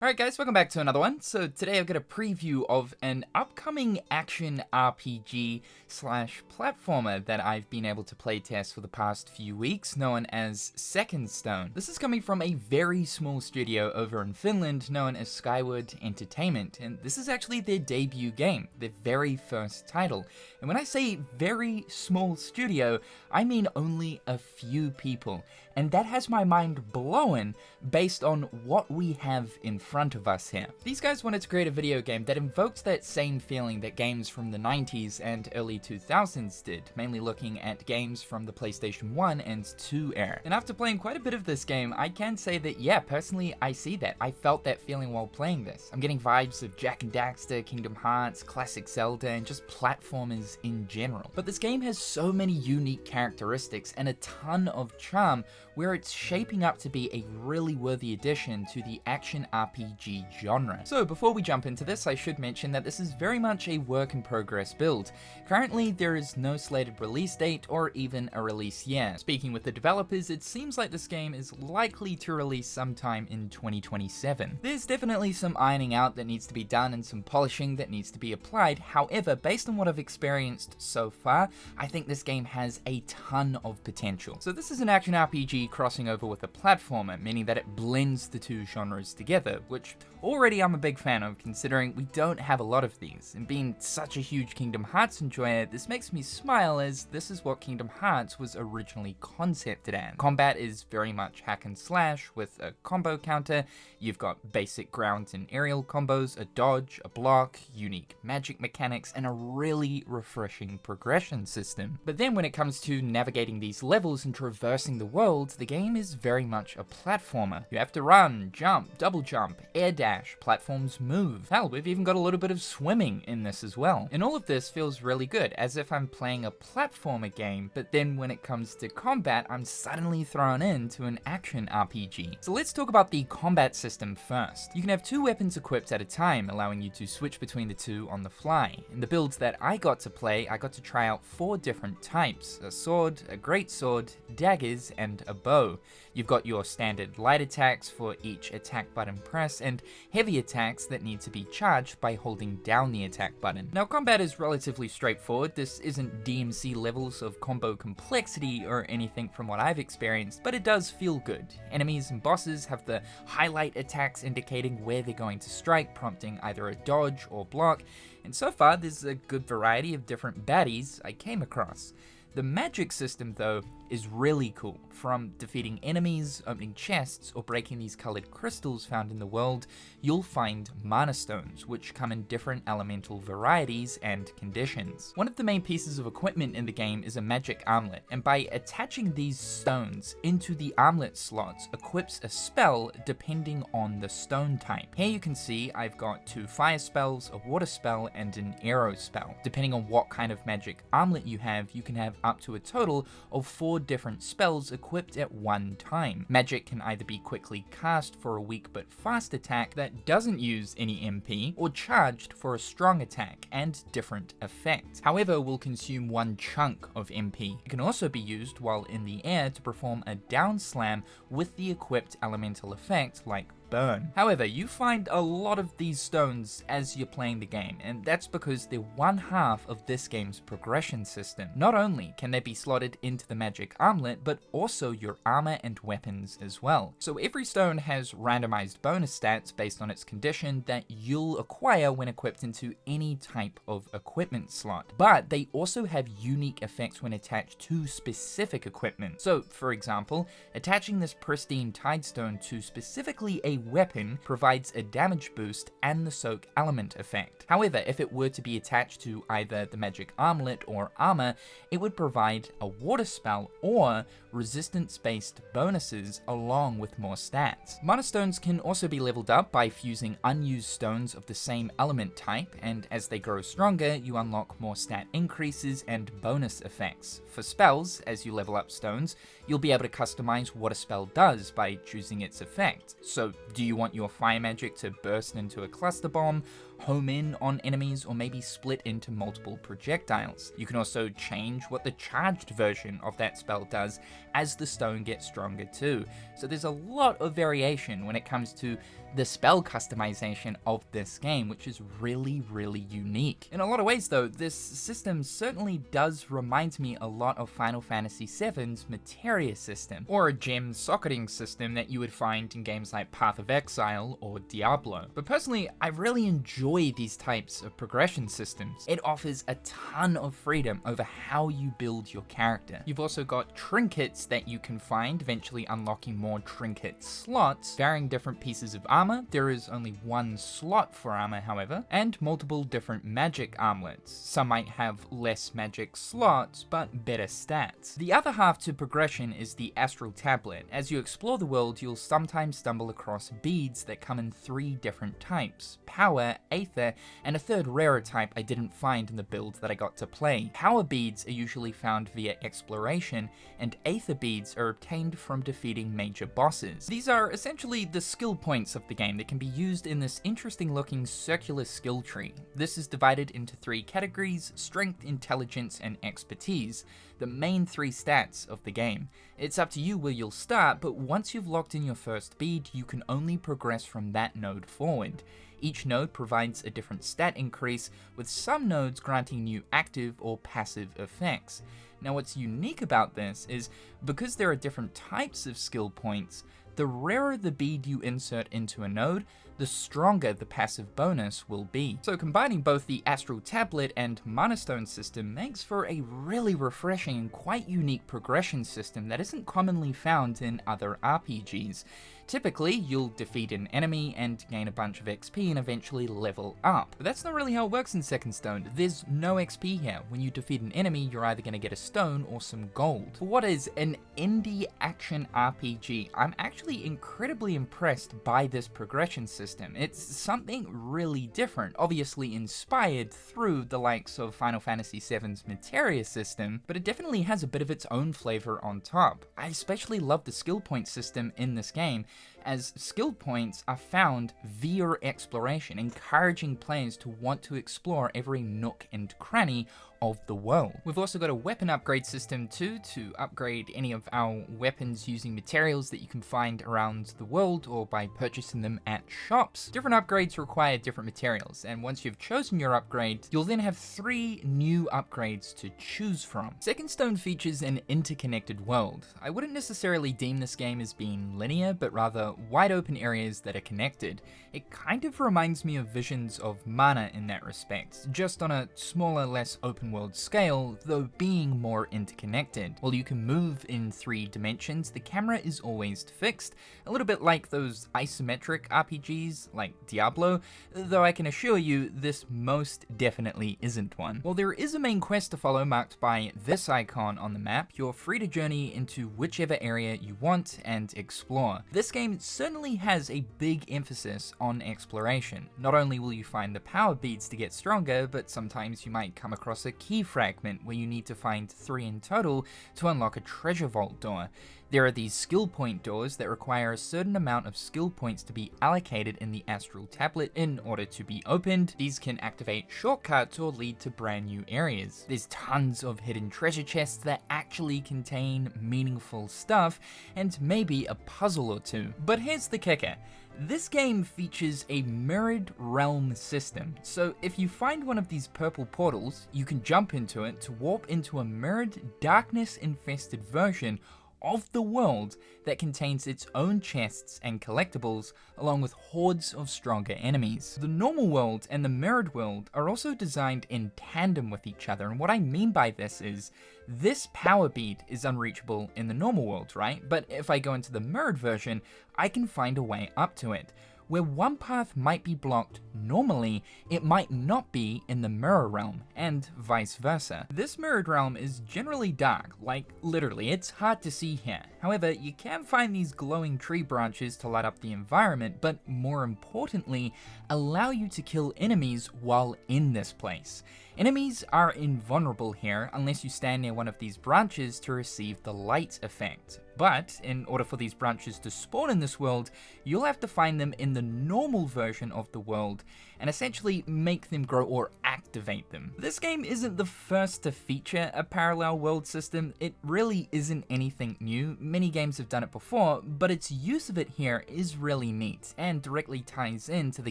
Alright guys, welcome back to another one. So today I've got a preview of an upcoming action RPG slash platformer that I've been able to playtest for the past few weeks, known as Second Stone. This is coming from a very small studio over in Finland known as Skyward Entertainment, and this is actually their debut game, their very first title. And when I say very small studio, I mean only a few people. And that has my mind blown based on what we have in front of us here. These guys wanted to create a video game that invokes that same feeling that games from the 90s and early 2000s did, mainly looking at games from the PlayStation 1 and 2 era. And after playing quite a bit of this game, I can say that yeah, personally I see that. I felt that feeling while playing this. I'm getting vibes of Jak and Daxter, Kingdom Hearts, classic Zelda, and just platformers in general. But this game has so many unique characteristics and a ton of charm where it's shaping up to be a really worthy addition to the action RPG genre. So before we jump into this, I should mention that this is very much a work in progress build. Currently, there is no slated release date or even a release year. Speaking with the developers, it seems like this game is likely to release sometime in 2027. There's definitely some ironing out that needs to be done and some polishing that needs to be applied. However, based on what I've experienced so far, I think this game has a ton of potential. So this is an action RPG crossing over with a platformer, meaning that it blends the two genres together, which already I'm a big fan of considering we don't have a lot of these, and being such a huge Kingdom Hearts enjoyer, this makes me smile as this is what Kingdom Hearts was originally concepted as. Combat is very much hack and slash with a combo counter. You've got basic ground and aerial combos, a dodge, a block, unique magic mechanics, and a really refreshing progression system. But then when it comes to navigating these levels and traversing the world, the game is very much a platformer. You have to run, jump, double jump, air dash, platforms move. Hell, we've even got a little bit of swimming in this as well. And all of this feels really good, as if I'm playing a platformer game, but then when it comes to combat, I'm suddenly thrown into an action RPG. So let's talk about the combat system first. You can have 2 weapons equipped at a time, allowing you to switch between the 2 on the fly. In the builds that I got to play, I got to try out 4 different types: a sword, a great sword, daggers, and a bow. You've got your standard light attacks for each attack button press, and heavy attacks that need to be charged by holding down the attack button. Now, combat is relatively straightforward. This isn't DMC levels of combo complexity or anything from what I've experienced, but it does feel good. Enemies and bosses have the highlight attacks indicating where they're going to strike, prompting either a dodge or block, and so far there's a good variety of different baddies I came across. The magic system, though, is really cool. From defeating enemies, opening chests, or breaking these colored crystals found in the world, you'll find mana stones, which come in different elemental varieties and conditions. One of the main pieces of equipment in the game is a magic armlet, and by attaching these stones into the armlet slots, equips a spell depending on the stone type. Here you can see I've got 2 fire spells, a water spell, and an arrow spell. Depending on what kind of magic armlet you can have up to a total of 4 different spells equipped at one time. Magic can either be quickly cast for a weak but fast attack that doesn't use any MP, or charged for a strong attack and different effects. However, will consume 1 chunk of MP. It can also be used while in the air to perform a down slam with the equipped elemental effect like burn. However, you find a lot of these stones as you're playing the game, and that's because they're one half of this game's progression system. Not only can they be slotted into the magic armlet, but also your armor and weapons as well. So every stone has randomized bonus stats based on its condition that you'll acquire when equipped into any type of equipment slot. But they also have unique effects when attached to specific equipment. So, for example, attaching this pristine tidestone to specifically a weapon provides a damage boost and the soak element effect. However, if it were to be attached to either the magic armlet or armor, it would provide a water spell or resistance-based bonuses along with more stats. Mana stones can also be leveled up by fusing unused stones of the same element type, and as they grow stronger, you unlock more stat increases and bonus effects. For spells, as you level up stones, you'll be able to customize what a spell does by choosing its effect. So, do you want your fire magic to burst into a cluster bomb, home in on enemies, or maybe split into multiple projectiles? You can also change what the charged version of that spell does as the stone gets stronger too. So there's a lot of variation when it comes to the spell customization of this game, which is really, really unique. In a lot of ways though, this system certainly does remind me a lot of Final Fantasy VII's materia system, or a gem socketing system that you would find in games like Path of Exile or Diablo. But personally, I really enjoy these types of progression systems. It offers a ton of freedom over how you build your character. You've also got trinkets that you can find, eventually unlocking more trinket slots, varying different pieces of armor. There is only one slot for armor, however, and multiple different magic armlets. Some might have less magic slots, but better stats. The other half to progression is the Astral tablet. As you explore the world, you'll sometimes stumble across beads that come in 3 different types: power, aether, and a third rarer type I didn't find in the build that I got to play. Power beads are usually found via exploration, and aether beads are obtained from defeating major bosses. These are essentially the skill points of the game that can be used in this interesting looking circular skill tree. This is divided into 3 categories: strength, intelligence, and expertise, the main 3 stats of the game. It's up to you where you'll start, but once you've locked in your first bead, you can only progress from that node forward. Each node provides a different stat increase, with some nodes granting new active or passive effects. Now what's unique about this is, because there are different types of skill points, the rarer the bead you insert into a node, the stronger the passive bonus will be. So combining both the Astral tablet and Mana Stone system makes for a really refreshing and quite unique progression system that isn't commonly found in other RPGs. Typically, you'll defeat an enemy and gain a bunch of XP and eventually level up. But that's not really how it works in Second Stone. There's no XP here. When you defeat an enemy, you're either going to get a stone or some gold. For what is an indie action RPG, I'm actually incredibly impressed by this progression system. It's something really different, obviously inspired through the likes of Final Fantasy VII's materia system, but it definitely has a bit of its own flavor on top. I especially love the skill point system in this game, as skill points are found via exploration, encouraging players to want to explore every nook and cranny of the world. We've also got a weapon upgrade system too, to upgrade any of our weapons using materials that you can find around the world or by purchasing them at shops. Different upgrades require different materials, and once you've chosen your upgrade, you'll then have 3 new upgrades to choose from. Second Stone features an interconnected world. I wouldn't necessarily deem this game as being linear, but rather wide open areas that are connected. It kind of reminds me of visions of Mana in that respect, just on a smaller, less open world scale, though being more interconnected. While you can move in 3 dimensions, the camera is always fixed, a little bit like those isometric RPGs like Diablo, though I can assure you this most definitely isn't one. While there is a main quest to follow marked by this icon on the map, you're free to journey into whichever area you want and explore. This game certainly has a big emphasis on exploration. Not only will you find the power beads to get stronger, but sometimes you might come across a key fragment where you need to find 3 in total to unlock a treasure vault door. There are these skill point doors that require a certain amount of skill points to be allocated in the Astral tablet in order to be opened. These can activate shortcuts or lead to brand new areas. There's tons of hidden treasure chests that actually contain meaningful stuff, and maybe a puzzle or 2. But here's the kicker. This game features a mirrored realm system, so if you find one of these purple portals, you can jump into it to warp into a mirrored, darkness-infested version of the world that contains its own chests and collectibles, along with hordes of stronger enemies. The normal world and the mirrored world are also designed in tandem with each other, and what I mean by this is, this power bead is unreachable in the normal world, right? But if I go into the mirrored version, I can find a way up to it. Where one path might be blocked normally, it might not be in the mirror realm, and vice versa. This mirrored realm is generally dark, like literally, it's hard to see here. However, you can find these glowing tree branches to light up the environment, but more importantly, allow you to kill enemies while in this place. Enemies are invulnerable here unless you stand near one of these branches to receive the light effect. But in order for these branches to spawn in this world, you'll have to find them in the normal version of the world and essentially make them grow or activate them. This game isn't the first to feature a parallel world system. It really isn't anything new. Many games have done it before, but its use of it here is really neat and directly ties into the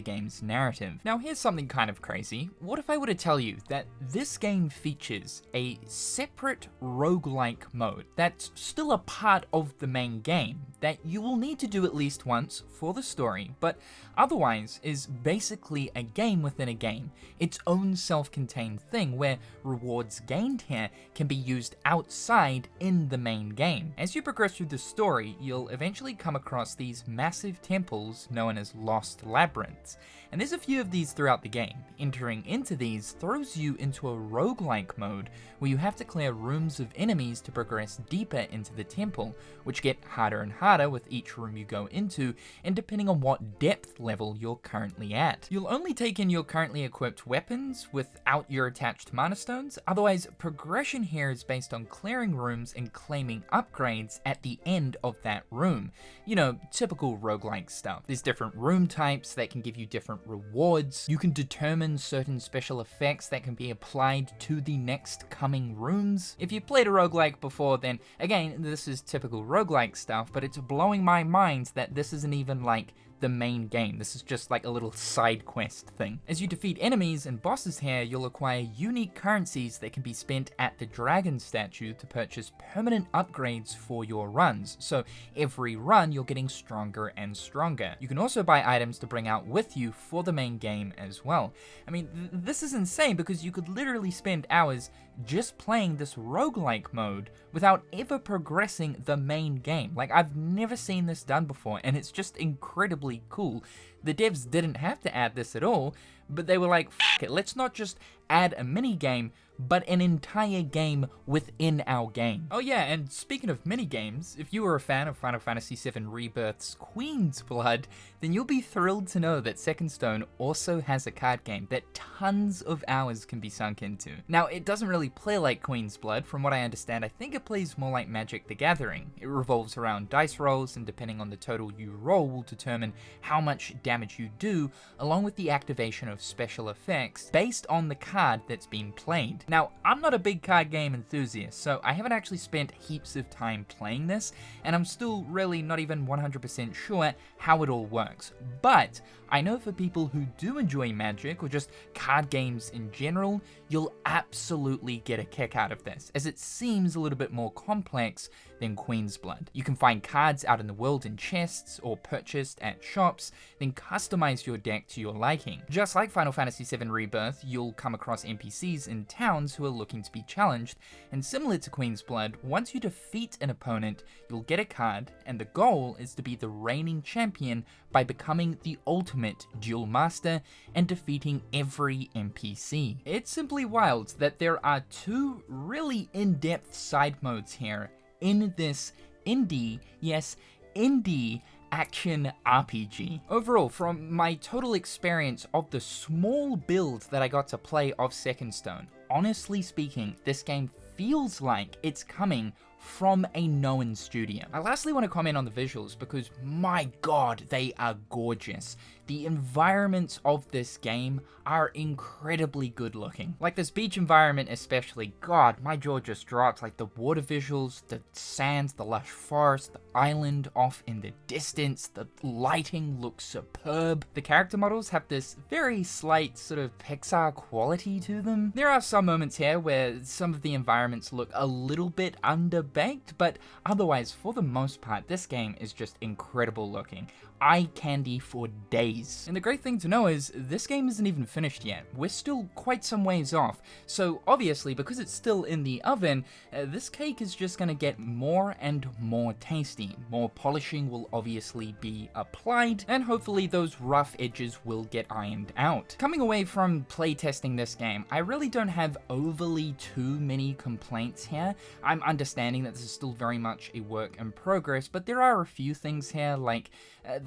game's narrative. Now here's something kind of crazy. What if I were to tell you that this game features a separate roguelike mode that's still a part of the main game that you will need to do at least once for the story, but otherwise is basically a game within a game, its own self-contained thing where rewards gained here can be used outside in the main game. As you progress through the story, you'll eventually come across these massive temples known as lost labyrinths, and there's a few of these throughout the game. Entering into these throws you into a roguelike mode where you have to clear rooms of enemies to progress deeper into the temple, which get harder and harder with each room you go into, and depending on what depth level you're currently at. You'll only take in your currently equipped weapons without your attached mana stones, otherwise progression here is based on clearing rooms and claiming upgrades at the end of that room. You know, typical roguelike stuff. There's different room types that can give you different rewards. You can determine certain special effects that can be applied to the next coming rooms. If you've played a roguelike before, then again, this is typical roguelike stuff, but it's blowing my mind that this isn't even like the main game. This is just like a little side quest thing. As you defeat enemies and bosses here, you'll acquire unique currencies that can be spent at the dragon statue to purchase permanent upgrades for your runs. So every run you're getting stronger and stronger. You can also buy items to bring out with you for the main game as well. I mean, this is insane because you could literally spend hours just playing this roguelike mode without ever progressing the main game. Like, I've never seen this done before, and it's just incredibly cool. The devs didn't have to add this at all, but they were like, F it, let's not just add a mini game, but an entire game within our game. Oh yeah, and speaking of mini games, if you were a fan of Final Fantasy VII Rebirth's Queen's Blood, then you'll be thrilled to know that Second Stone also has a card game that tons of hours can be sunk into. Now, it doesn't really play like Queen's Blood. From what I understand, I think it plays more like Magic the Gathering. It revolves around dice rolls, and depending on the total you roll will determine how much damage you do, along with the activation of special effects based on the card that's been played. Now, I'm not a big card game enthusiast, so I haven't actually spent heaps of time playing this, and I'm still really not even 100% sure how it all works. But I know for people who do enjoy Magic, or just card games in general, you'll absolutely get a kick out of this, as it seems a little bit more complex than Queen's Blood. You can find cards out in the world in chests, or purchased at shops, then customize your deck to your liking. Just like Final Fantasy VII Rebirth, you'll come across NPCs in towns who are looking to be challenged, and similar to Queen's Blood, once you defeat an opponent, you'll get a card, and the goal is to be the reigning champion by becoming the ultimate duel master and defeating every NPC. It's simply wild that there are two really in-depth side modes here in this indie, yes, indie action RPG. Overall, from my total experience of the small build that I got to play of Second Stone, honestly speaking, this game feels like it's coming from a known studio. I lastly want to comment on the visuals because my god, they are gorgeous. The environments of this game are incredibly good looking. Like this beach environment especially, god, my jaw just dropped. Like the water visuals, the sands, the lush forest, the island off in the distance, the lighting looks superb. The character models have this very slight sort of Pixar quality to them. There are some moments here where some of the environments look a little bit underbaked, but otherwise, for the most part, this game is just incredible looking. Eye candy for days. And the great thing to know is this game isn't even finished yet. We're still quite some ways off. So obviously, because it's still in the oven, this cake is just gonna get more and more tasty. More polishing will obviously be applied, and hopefully those rough edges will get ironed out. Coming away from playtesting this game, I really don't have overly too many complaints here. I'm understanding that this is still very much a work in progress, but there are a few things here, like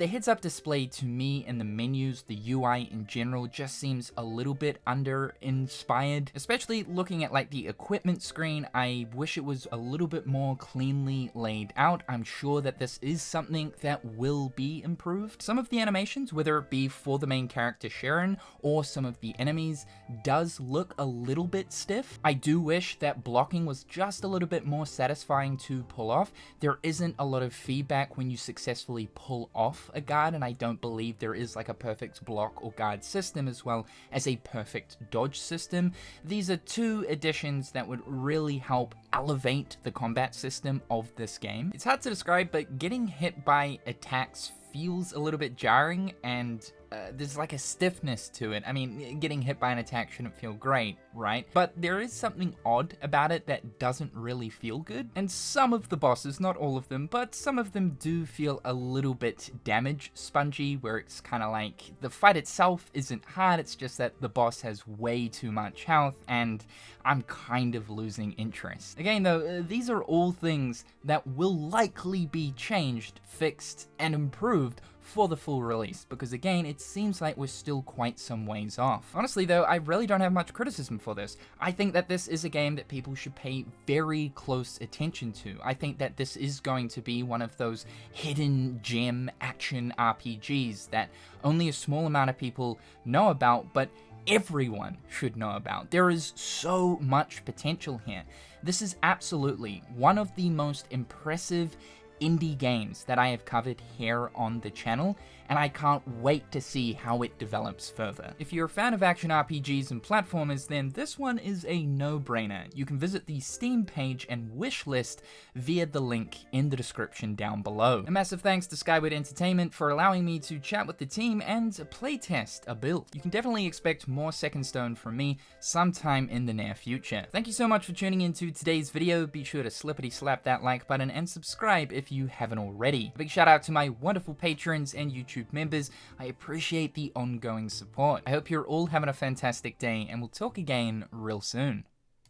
The heads-up display to me and the menus, the UI in general, just seems a little bit under-inspired. Especially looking at like the equipment screen, I wish it was a little bit more cleanly laid out. I'm sure that this is something that will be improved. Some of the animations, whether it be for the main character Sharon or some of the enemies, does look a little bit stiff. I do wish that blocking was just a little bit more satisfying to pull off. There isn't a lot of feedback when you successfully pull off a guard, and I don't believe there is like a perfect block or guard system as well as a perfect dodge system. These are two additions that would really help elevate the combat system of this game. It's hard to describe, but getting hit by attacks feels a little bit jarring, and there's like a stiffness to it. I mean, getting hit by an attack shouldn't feel great, right? But there is something odd about it that doesn't really feel good. And some of the bosses, not all of them, but some of them do feel a little bit damage spongy, where it's kind of like the fight itself isn't hard, it's just that the boss has way too much health, and I'm kind of losing interest. Again though, these are all things that will likely be changed, fixed, and improved for the full release, because again, it seems like we're still quite some ways off. Honestly though, I really don't have much criticism for this. I think that this is a game that people should pay very close attention to. I think that this is going to be one of those hidden gem action RPGs that only a small amount of people know about, but everyone should know about. There is so much potential here. This is absolutely one of the most impressive indie games that I have covered here on the channel, and I can't wait to see how it develops further. If you're a fan of action RPGs and platformers, then this one is a no-brainer. You can visit the Steam page and wishlist via the link in the description down below. A massive thanks to Skyward Entertainment for allowing me to chat with the team and playtest a build. You can definitely expect more Second Stone from me sometime in the near future. Thank you so much for tuning into today's video. Be sure to slippity slap that like button and subscribe if you haven't already. A big shout out to my wonderful patrons and YouTube members. I appreciate the ongoing support. I hope you're all having a fantastic day, and we'll talk again real soon.